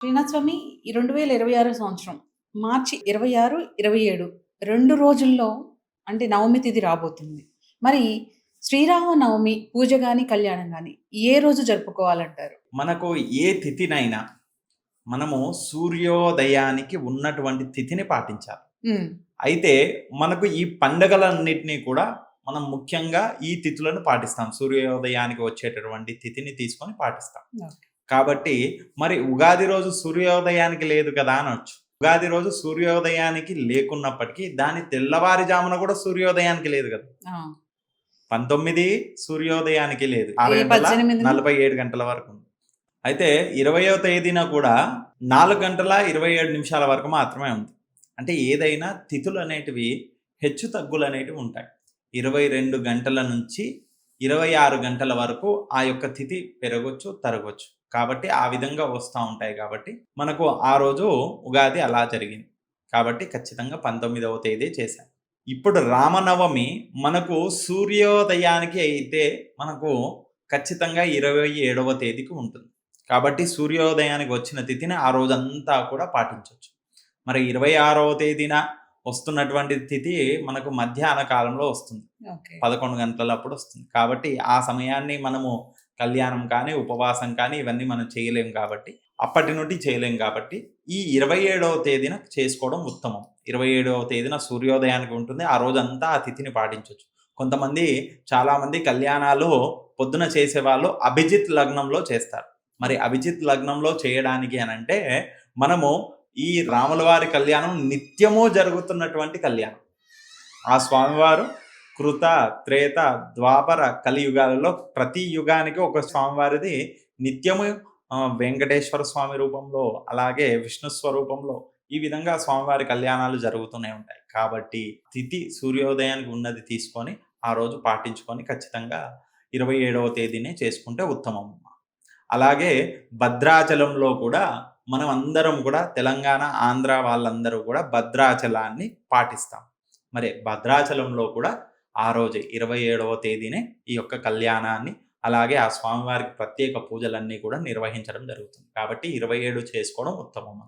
శ్రీనాథ్ స్వామి ఈ 2026 సంవత్సరం మార్చి 26, 27 2 రోజుల్లో అంటే నవమి తిథి రాబోతుంది. మరి శ్రీరామనవమి పూజ గాని, కళ్యాణం గాని ఏ రోజు జరుపుకోవాలంటారు? మనకు ఏ తిథినైనా మనము సూర్యోదయానికి ఉన్నటువంటి తిథిని పాటించాలి. హ్మ్. అయితే మనకు ఈ పండగలన్నిటినీ కూడా మనం ముఖ్యంగా ఈ తిథులను పాటిస్తాం. సూర్యోదయానికి వచ్చేటటువంటి తిథిని తీసుకొని పాటిస్తాం. ఓకే. కాబట్టి మరి ఉగాది రోజు సూర్యోదయానికి లేదు కదా అనొచ్చు. ఉగాది రోజు సూర్యోదయానికి లేకున్నప్పటికీ దాని తెల్లవారుజామున కూడా సూర్యోదయానికి లేదు కదా. ఆ! 19 సూర్యోదయానికి లేదు. ఏ 18 47 గంటల వరకు ఉంది. అయితే 20వ తేదీన కూడా 4 గంటల 27 నిమిషాల వరకు మాత్రమే ఉంది. అంటే ఏదైనా తిథులు అనేటివి హెచ్చు తగ్గులు అనేటివి ఉంటాయి. 22 గంటల నుంచి 26 గంటల వరకు ఆ యొక్క తిథి పెరగొచ్చు, తరగొచ్చు. కాబట్టి ఆ విధంగా వస్తూ ఉంటాయి. కాబట్టి మనకు ఆ రోజు ఉగాది అలా జరిగింది. కాబట్టి ఖచ్చితంగా 19వ తేదీ చేశాం. ఇప్పుడు రామనవమి మనకు సూర్యోదయానికి అయితే మనకు ఖచ్చితంగా 27వ తేదీకి ఉంటుంది. కాబట్టి సూర్యోదయానికి వచ్చిన తిథిని ఆ రోజంతా కూడా పాటించవచ్చు. మరి 26వ తేదీన వస్తున్నటువంటి తిథి మనకు మధ్యాహ్న కాలంలో వస్తుంది. 11 గంటలప్పుడు వస్తుంది. కాబట్టి ఆ సమయాన్ని మనము కళ్యాణం కానీ, ఉపవాసం కానీ ఇవన్నీ మనం చేయలేం కాబట్టి, అప్పటి నుండి చేయలేం కాబట్టి ఈ 27వ తేదీన చేసుకోవడం ఉత్తమం. 27వ తేదీన సూర్యోదయానికి ఉంటుంది. ఆ రోజంతా ఆ తిథిని పాటించవచ్చు. కొంతమంది చాలామంది కళ్యాణాలు పొద్దున చేసేవాళ్ళు అభిజిత్ లగ్నంలో చేస్తారు. మరి అభిజిత్ లగ్నంలో చేయడానికి అనంటే మనము ఈ రాముల వారి కళ్యాణం నిత్యము జరుగుతున్నటువంటి కళ్యాణం. ఆ స్వామివారు కృత, త్రేత, ద్వాపర, కలియుగాలలో ప్రతి యుగానికి ఒక స్వామివారిది నిత్యము వెంకటేశ్వర స్వామి రూపంలో, అలాగే విష్ణు స్వరూపంలో ఈ విధంగా స్వామివారి కళ్యాణాలు జరుగుతూనే ఉంటాయి. కాబట్టి తిథి సూర్యోదయానికి ఉన్నది తీసుకొని ఆ రోజు పాటించుకొని ఖచ్చితంగా 27వ తేదీనే చేసుకుంటే ఉత్తమం. అలాగే భద్రాచలంలో కూడా మనం అందరం కూడా తెలంగాణ, ఆంధ్ర వాళ్ళందరూ కూడా భద్రాచలాన్ని పాటిస్తాం. మరి భద్రాచలంలో కూడా ఆ రోజే 27వ తేదీనే ఈ యొక్క కళ్యాణాన్ని, అలాగే ఆ స్వామివారికి ప్రత్యేక పూజలన్నీ కూడా నిర్వహించడం జరుగుతుంది. కాబట్టి 27 చేసుకోవడం ఉత్తమం.